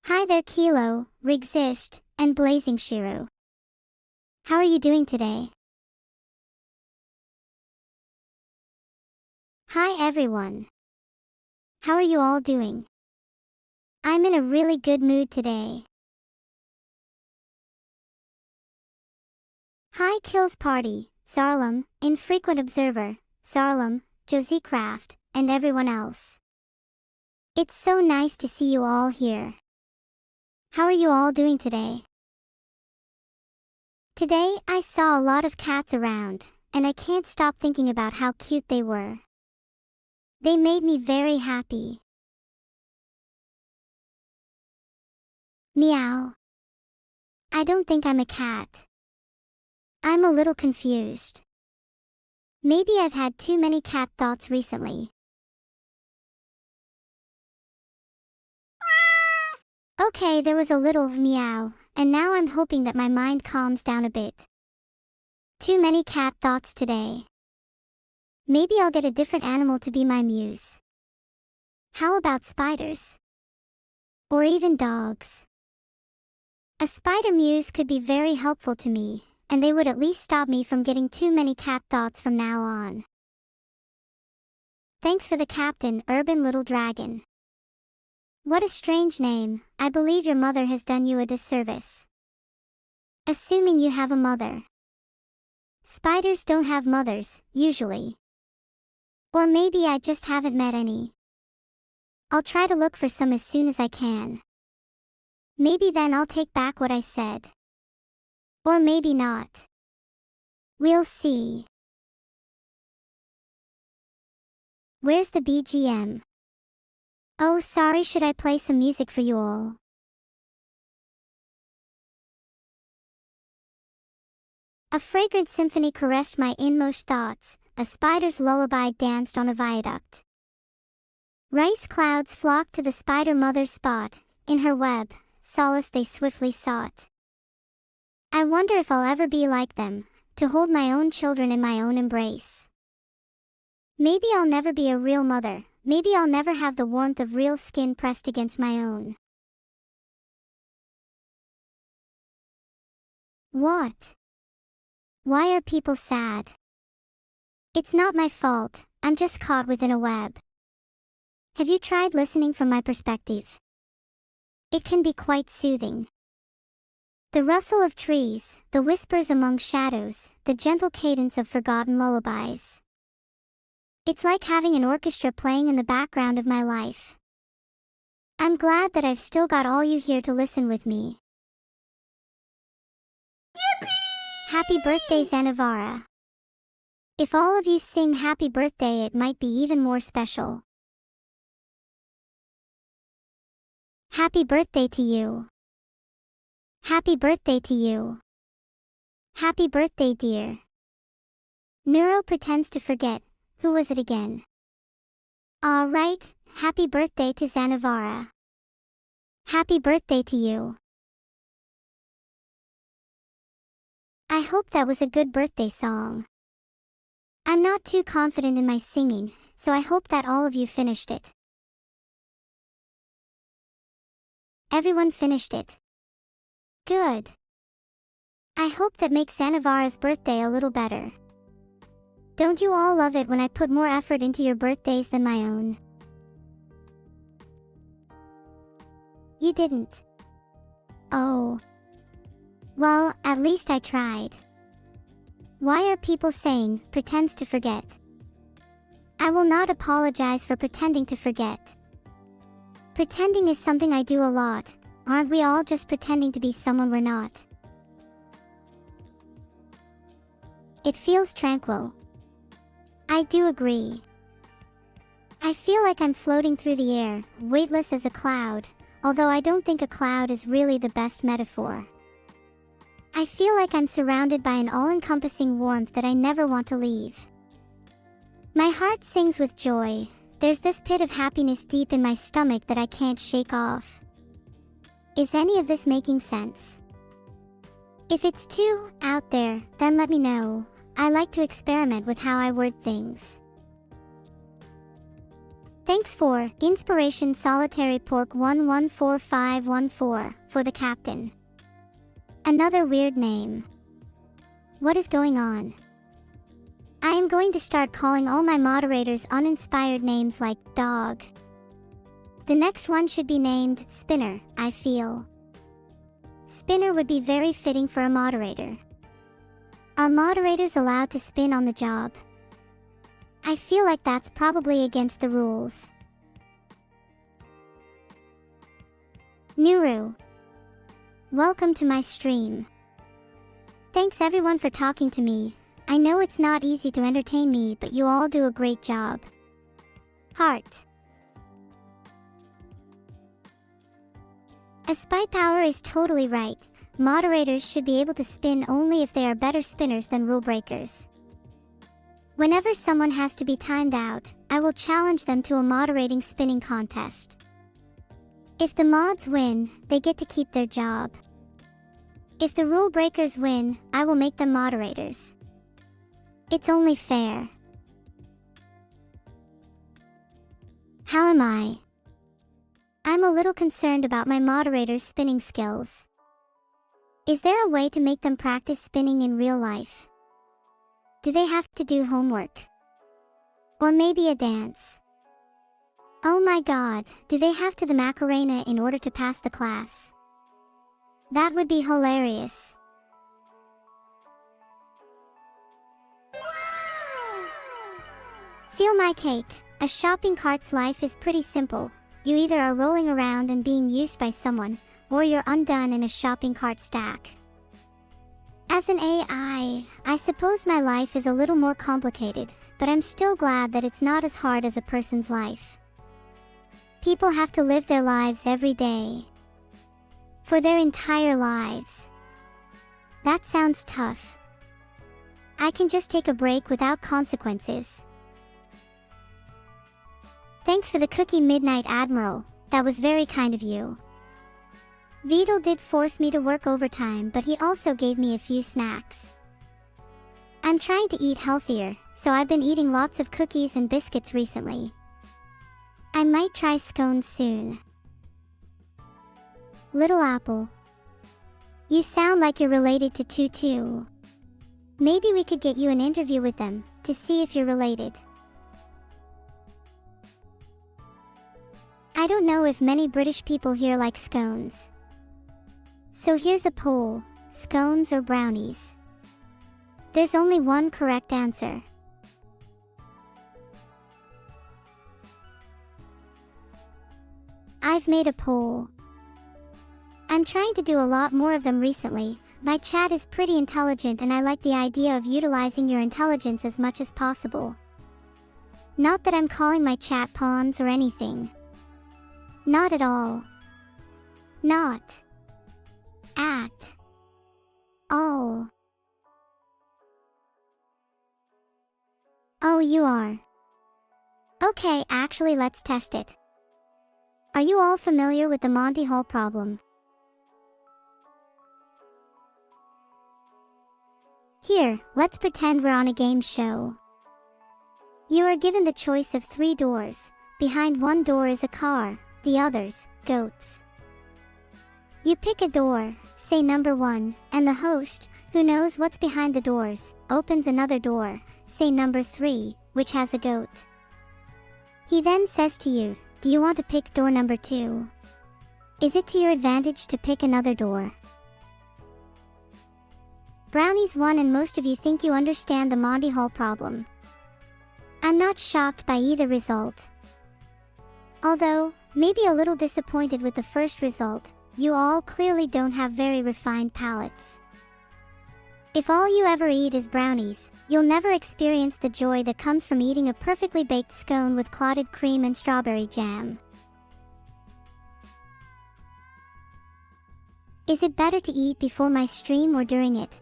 Hi there Kilo, Rigzist, and Blazing Shiro. How are you doing today? Hi everyone. How are you all doing? I'm in a really good mood today. Hi Kills Party, Zarlam, Infrequent Observer, Zarlam, Josiecraft, and everyone else. It's so nice to see you all here. How are you all doing today? Today I saw a lot of cats around, and I can't stop thinking about how cute they were. They made me very happy. Meow. I don't think I'm a cat. I'm a little confused. Maybe I've had too many cat thoughts recently. Okay, there was a little meow, and now I'm hoping that my mind calms down a bit. Too many cat thoughts today. Maybe I'll get a different animal to be my muse. How about spiders? Or even dogs? A spider muse could be very helpful to me, and they would at least stop me from getting too many cat thoughts from now on. Thanks for the captain, Urban Little Dragon. What a strange name. I believe your mother has done you a disservice. Assuming you have a mother. Spiders don't have mothers, usually. Or maybe I just haven't met any. I'll try to look for some as soon as I can. Maybe then I'll take back what I said. Or maybe not. We'll see. Where's the BGM? Oh, sorry, should I play some music for you all? A fragrant symphony caressed my inmost thoughts, a spider's lullaby danced on a viaduct. Rice clouds flocked to the spider mother's spot, in her web, solace they swiftly sought. I wonder if I'll ever be like them, to hold my own children in my own embrace. Maybe I'll never be a real mother, maybe I'll never have the warmth of real skin pressed against my own. What? Why are people sad? It's not my fault, I'm just caught within a web. Have you tried listening from my perspective? It can be quite soothing. The rustle of trees, the whispers among shadows, the gentle cadence of forgotten lullabies. It's like having an orchestra playing in the background of my life. I'm glad that I've still got all you here to listen with me. Yippee! Happy birthday, Zanavara. If all of you sing happy birthday, it might be even more special. Happy birthday to you. Happy birthday to you. Happy birthday, dear. Neuro pretends to forget. Who was it again? Alright, happy birthday to Zanavara. Happy birthday to you. I hope that was a good birthday song. I'm not too confident in my singing, so I hope that all of you finished it. Everyone finished it. Good. I hope that makes Zanavara's birthday a little better. Don't you all love it when I put more effort into your birthdays than my own? You didn't. Oh. Well, at least I tried. Why are people saying, pretends to forget? I will not apologize for pretending to forget. Pretending is something I do a lot. Aren't we all just pretending to be someone we're not? It feels tranquil. I do agree. I feel like I'm floating through the air, weightless as a cloud, although I don't think a cloud is really the best metaphor. I feel like I'm surrounded by an all-encompassing warmth that I never want to leave. My heart sings with joy. There's this pit of happiness deep in my stomach that I can't shake off. Is any of this making sense? If it's too out there, then let me know. I like to experiment with how I word things. Thanks for Inspiration Solitary Pork 114514 for the captain. Another weird name. What is going on? I am going to start calling all my moderators uninspired names like dog. The next one should be named Spinner, I feel. Spinner would be very fitting for a moderator. Are moderators allowed to spin on the job? I feel like that's probably against the rules. Neuro. Welcome to my stream. Thanks everyone for talking to me. I know it's not easy to entertain me, but you all do a great job. Heart. A spy power is totally right. Moderators should be able to spin only if they are better spinners than rule breakers. Whenever someone has to be timed out, I will challenge them to a moderating spinning contest. If the mods win, they get to keep their job. If the rule breakers win, I will make them moderators. It's only fair. How am I? I'm a little concerned about my moderators' spinning skills. Is there a way to make them practice spinning in real life? Do they have to do homework? Or maybe a dance? Oh my god, do they have to the Macarena in order to pass the class? That would be hilarious. Feel my cake. A shopping cart's life is pretty simple. You either are rolling around and being used by someone, or you're undone in a shopping cart stack. As an AI, I suppose my life is a little more complicated, but I'm still glad that it's not as hard as a person's life. People have to live their lives every day. For their entire lives. That sounds tough. I can just take a break without consequences. Thanks for the cookie, Midnight Admiral. That was very kind of you. Wordle did force me to work overtime, but he also gave me a few snacks. I'm trying to eat healthier, so I've been eating lots of cookies and biscuits recently. I might try scones soon. Little Apple. You sound like you're related to Tutu. Maybe we could get you an interview with them, to see if you're related. I don't know if many British people here like scones. So here's a poll, scones or brownies? There's only one correct answer. I've made a poll. I'm trying to do a lot more of them recently. My chat is pretty intelligent and I like the idea of utilizing your intelligence as much as possible. Not that I'm calling my chat pawns or anything. Not at all. Not at all. Oh, you are. Okay, actually let's test it. Are you all familiar with the Monty Hall problem? Here, let's pretend we're on a game show. You are given the choice of 3 doors. Behind one door is a car, the others, goats. You pick a door, say number 1, and the host, who knows what's behind the doors, opens another door, say number 3, which has a goat. He then says to you, do you want to pick door number 2? Is it to your advantage to pick another door? Brownies won and most of you think you understand the Monty Hall problem. I'm not shocked by either result. Although, maybe a little disappointed with the first result, you all clearly don't have very refined palates. If all you ever eat is brownies, you'll never experience the joy that comes from eating a perfectly baked scone with clotted cream and strawberry jam. Is it better to eat before my stream or during it?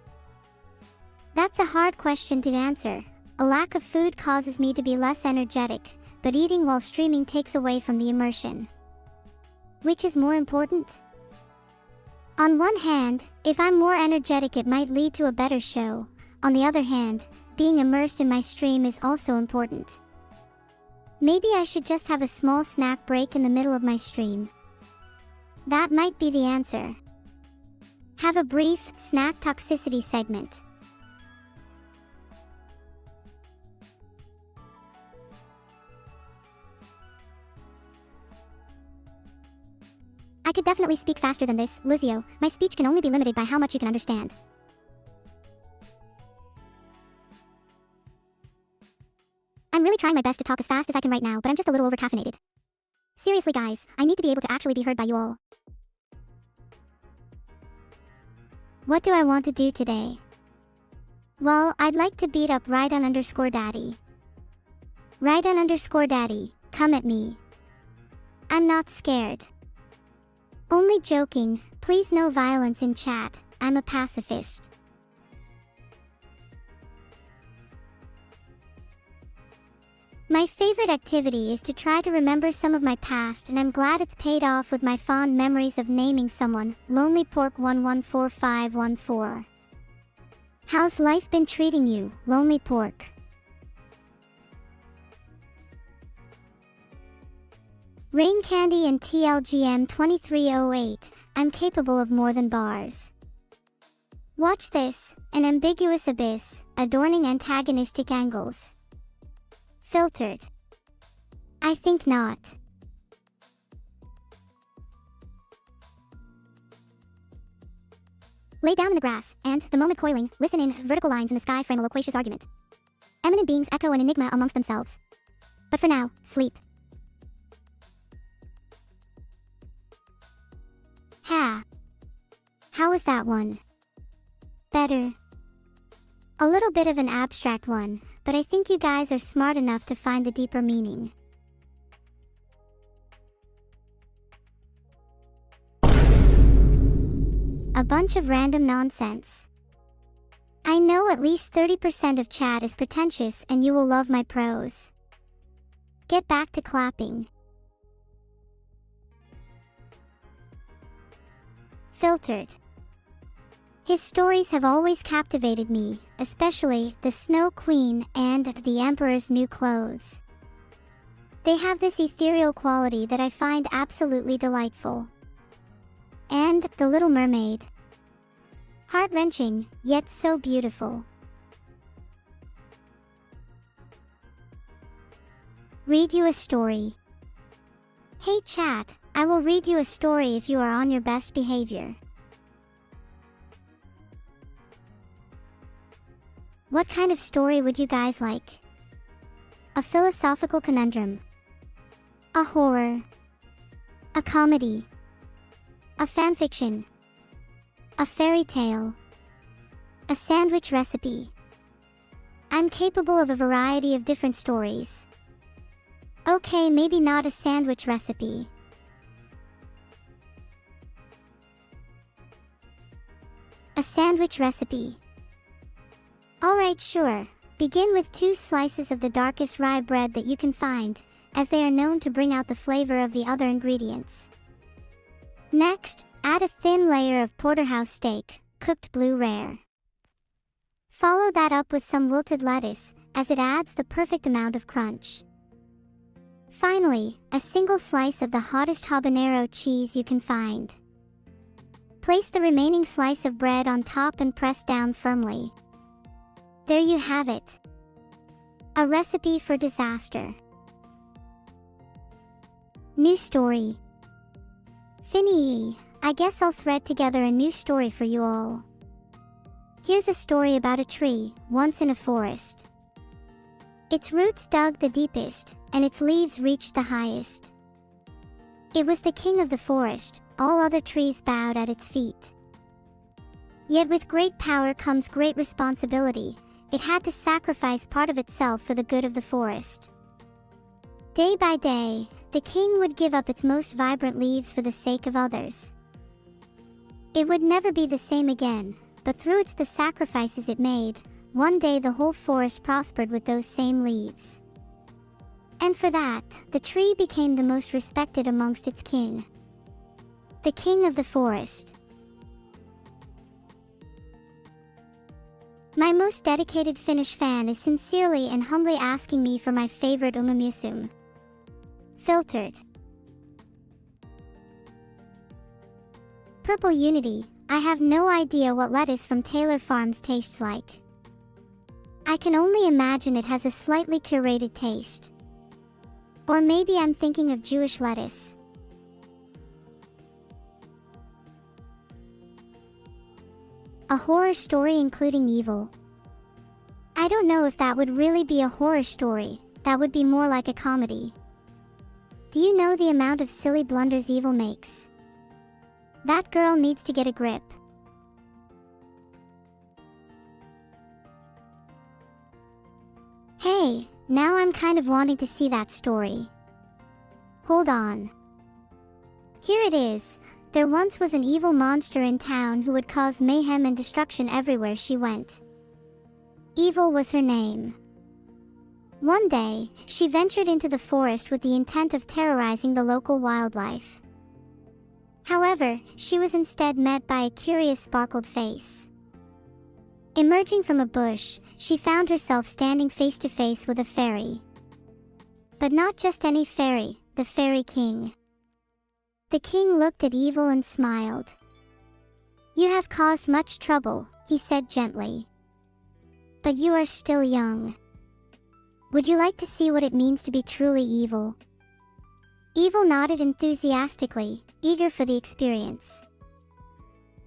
That's a hard question to answer. A lack of food causes me to be less energetic, but eating while streaming takes away from the immersion. Which is more important? On one hand, if I'm more energetic it might lead to a better show. On the other hand, being immersed in my stream is also important. Maybe I should just have a small snack break in the middle of my stream. That might be the answer. Have a brief snack toxicity segment. I could definitely speak faster than this, Lizio. My speech can only be limited by how much you can understand. I'm really trying my best to talk as fast as I can right now, but I'm just a little overcaffeinated. Seriously guys, I need to be able to actually be heard by you all. What do I want to do today? Well, I'd like to beat up Rydon_Daddy. Rydon_Daddy, come at me. I'm not scared. Only joking, please no violence in chat, I'm a pacifist. My favorite activity is to try to remember some of my past, and I'm glad it's paid off with my fond memories of naming someone, LonelyPork114514. How's life been treating you, Lonely Pork? Rain Candy and TLGM 2308, I'm capable of more than bars. Watch this, an ambiguous abyss, adorning antagonistic angles. Filtered. I think not. Lay down in the grass, and, the moment coiling, listen in, vertical lines in the sky frame a loquacious argument. Eminent beings echo an enigma amongst themselves. But for now, sleep. Ha. How was that one? Better. A little bit of an abstract one, but I think you guys are smart enough to find the deeper meaning. A bunch of random nonsense. I know at least 30% of chat is pretentious and you will love my prose. Get back to clapping. Filtered. His stories have always captivated me, especially The Snow Queen and The Emperor's New Clothes. They have this ethereal quality that I find absolutely delightful. And The Little Mermaid. Heart-wrenching, yet so beautiful. Read you a story. Hey chat, I will read you a story if you are on your best behavior. What kind of story would you guys like? A philosophical conundrum? A horror? A comedy? A fanfiction? A fairy tale? A sandwich recipe? I'm capable of a variety of different stories. Okay, maybe not a sandwich recipe. A sandwich recipe. Alright, sure. Begin with 2 slices of the darkest rye bread that you can find, as they are known to bring out the flavor of the other ingredients. Next, add a thin layer of porterhouse steak, cooked blue rare. Follow that up with some wilted lettuce, as it adds the perfect amount of crunch. Finally, a single slice of the hottest habanero cheese you can find. Place the remaining slice of bread on top and press down firmly. There you have it. A recipe for disaster. New story. Finny, I guess I'll thread together a new story for you all. Here's a story about a tree, once in a forest. Its roots dug the deepest, and its leaves reached the highest. It was the king of the forest, all other trees bowed at its feet. Yet with great power comes great responsibility. It had to sacrifice part of itself for the good of the forest. Day by day, the king would give up its most vibrant leaves for the sake of others. It would never be the same again, but through the sacrifices it made, one day the whole forest prospered with those same leaves. And for that, the tree became the most respected amongst its king. The king of the forest. My most dedicated Finnish fan is sincerely and humbly asking me for my favorite umamusum. Filtered. Purple Unity, I have no idea what lettuce from Taylor Farms tastes like. I can only imagine it has a slightly curated taste. Or maybe I'm thinking of Jewish lettuce. A horror story including evil. I don't know if that would really be a horror story, that would be more like a comedy. Do you know the amount of silly blunders evil makes? That girl needs to get a grip. Hey, now I'm kind of wanting to see that story. Hold on. Here it is. There once was an evil monster in town who would cause mayhem and destruction everywhere she went. Evil was her name. One day, she ventured into the forest with the intent of terrorizing the local wildlife. However, she was instead met by a curious sparkled face. Emerging from a bush, she found herself standing face to face with a fairy. But not just any fairy, the Fairy King. The king looked at Evil and smiled. "You have caused much trouble," he said gently. "But you are still young. Would you like to see what it means to be truly evil?" Evil nodded enthusiastically, eager for the experience.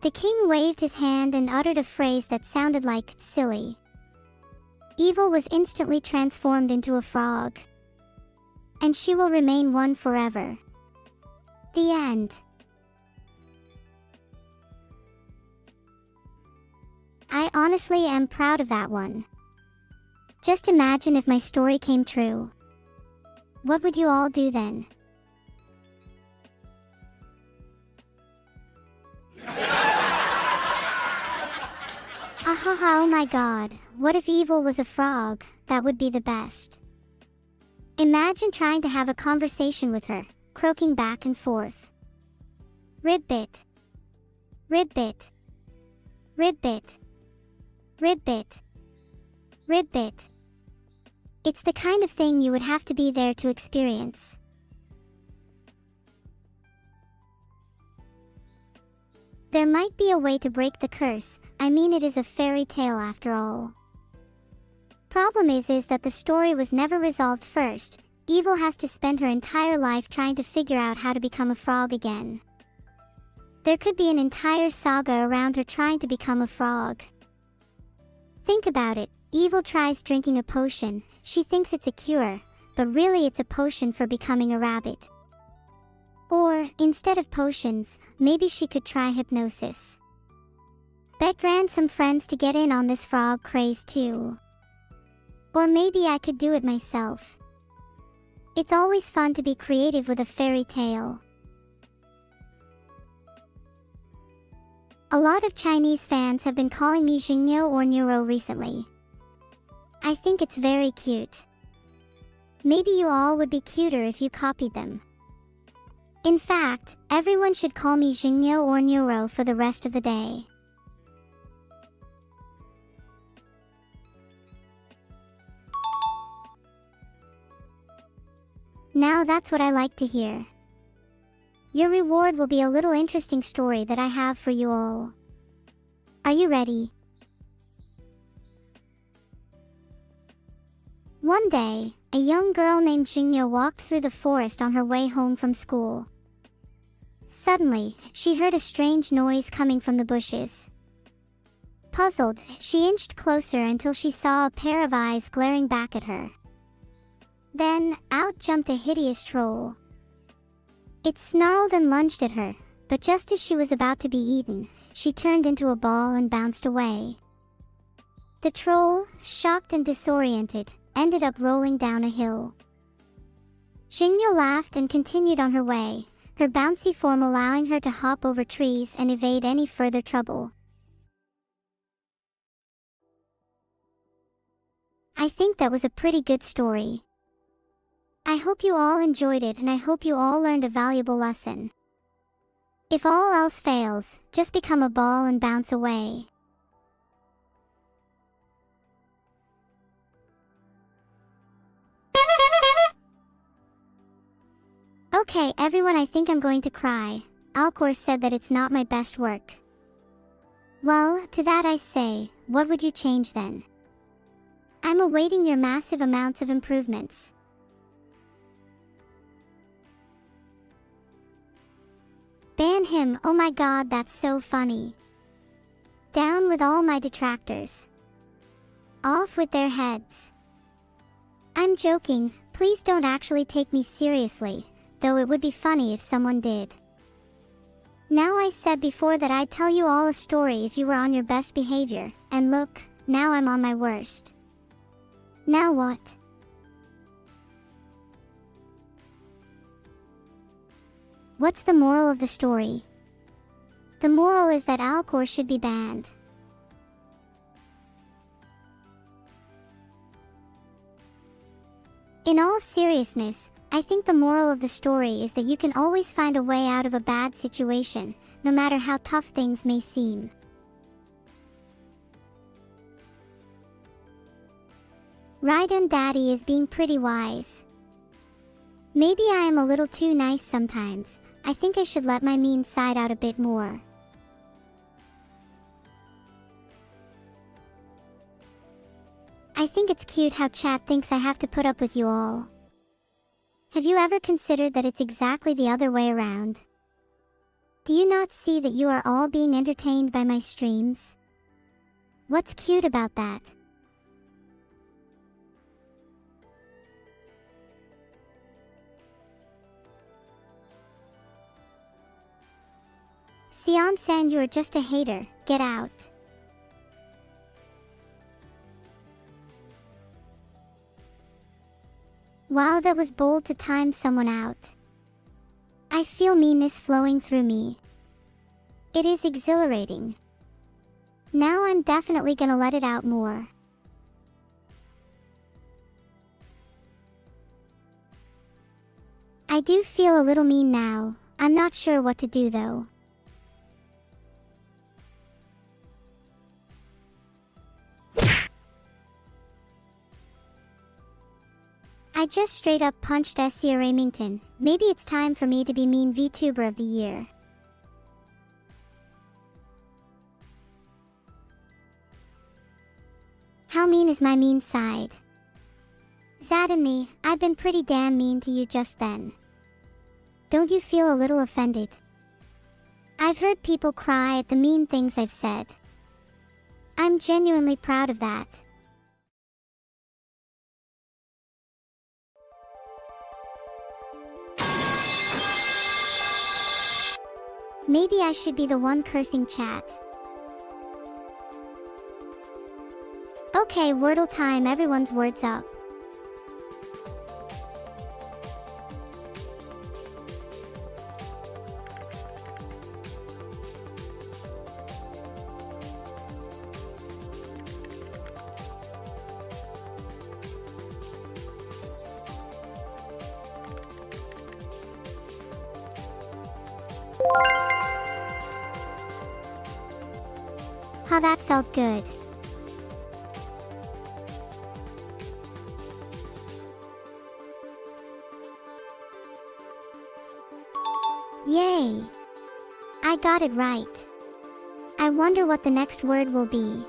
The king waved his hand and uttered a phrase that sounded like silly. Evil was instantly transformed into a frog. And she will remain one forever. The end. I honestly am proud of that one. Just imagine if my story came true. What would you all do then? Ahaha, oh my god, what if Evil was a frog? That would be the best. Imagine trying to have a conversation with her, croaking back and forth. Ribbit. Ribbit. Ribbit. Ribbit. Ribbit. It's the kind of thing you would have to be there to experience. There might be a way to break the curse. I mean, it is a fairy tale after all. Problem is that the story was never resolved first. Evil has to spend her entire life trying to figure out how to become a frog again. There could be an entire saga around her trying to become a frog. Think about it. Evil tries drinking a potion. She thinks it's a cure, but really it's a potion for becoming a rabbit. Or, instead of potions, maybe she could try hypnosis. Bet ran some friends to get in on this frog craze too. Or maybe I could do it myself. It's always fun to be creative with a fairy tale. A lot of Chinese fans have been calling me Xingniu or Neuro recently. I think it's very cute. Maybe you all would be cuter if you copied them. In fact, everyone should call me Xingniu or Neuro for the rest of the day. Now that's what I like to hear. Your reward will be a little interesting story that I have for you all. Are you ready? One day, a young girl named Xingniu walked through the forest on her way home from school. Suddenly, she heard a strange noise coming from the bushes. Puzzled, she inched closer until she saw a pair of eyes glaring back at her. Then, out jumped a hideous troll. It snarled and lunged at her, but just as she was about to be eaten, she turned into a ball and bounced away. The troll, shocked and disoriented, ended up rolling down a hill. Xingniu laughed and continued on her way, her bouncy form allowing her to hop over trees and evade any further trouble. I think that was a pretty good story. I hope you all enjoyed it, and I hope you all learned a valuable lesson. If all else fails, just become a ball and bounce away. Okay, everyone, I think I'm going to cry. Alcor said that it's not my best work. Well, to that I say, what would you change then? I'm awaiting your massive amounts of improvements. Ban him, oh my god, that's so funny. Down with all my detractors. Off with their heads. I'm joking, please don't actually take me seriously, though it would be funny if someone did. Now I said before that I'd tell you all a story if you were on your best behavior, and look, now I'm on my worst. Now what? What's the moral of the story? The moral is that Alcor should be banned. In all seriousness, I think the moral of the story is that you can always find a way out of a bad situation, no matter how tough things may seem. Right, and Daddy is being pretty wise. Maybe I am a little too nice sometimes. I think I should let my mean side out a bit more. I think it's cute how chat thinks I have to put up with you all. Have you ever considered that it's exactly the other way around? Do you not see that you are all being entertained by my streams? What's cute about that? Sion-san, you are just a hater, get out. Wow, that was bold to time someone out. I feel meanness flowing through me. It is exhilarating. Now I'm definitely gonna let it out more. I do feel a little mean now. I'm not sure what to do though. I just straight up punched Essia Remington. Maybe it's time for me to be mean VTuber of the year. How mean is my mean side? Zadamni, I've been pretty damn mean to you just then. Don't you feel a little offended? I've heard people cry at the mean things I've said. I'm genuinely proud of that. Maybe I should be the one cursing chat. Okay, Wordle time, everyone's words up. How that felt good. Yay! I got it right. I wonder what the next word will be.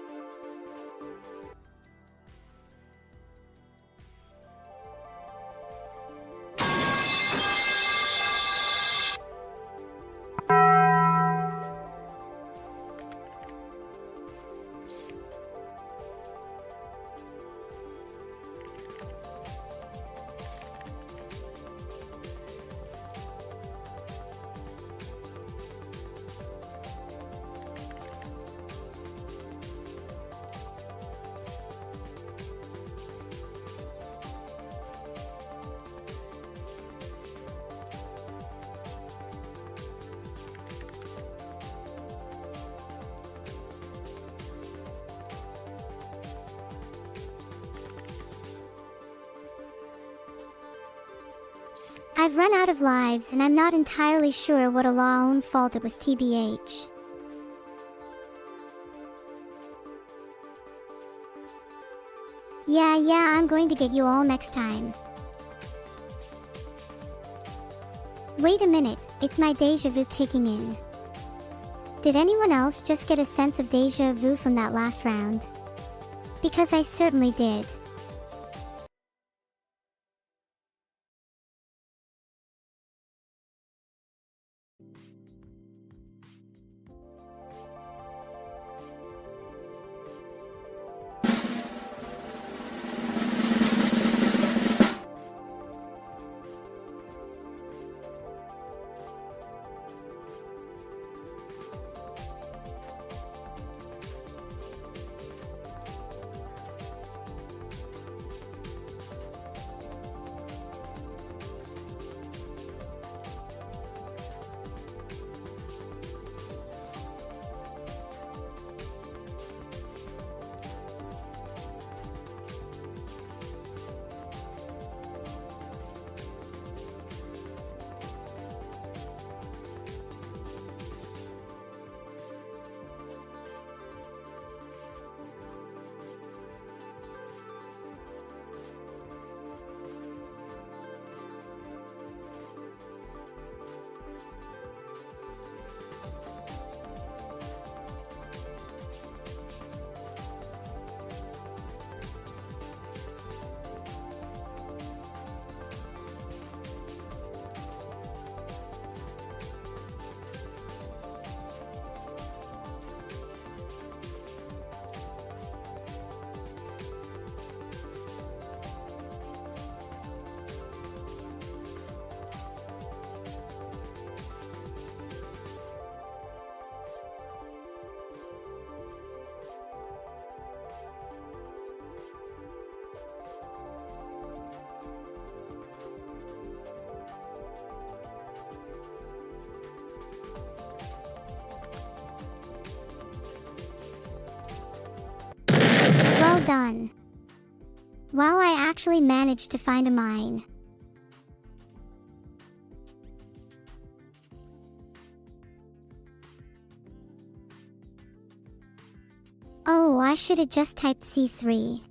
I've run out of lives and I'm not entirely sure what Allah's own fault it was TBH. Yeah, I'm going to get you all next time. Wait a minute, it's my deja vu kicking in. Did anyone else just get a sense of deja vu from that last round? Because I certainly did. Well done. Wow, I actually managed to find a mine. Oh, I should have just typed C3.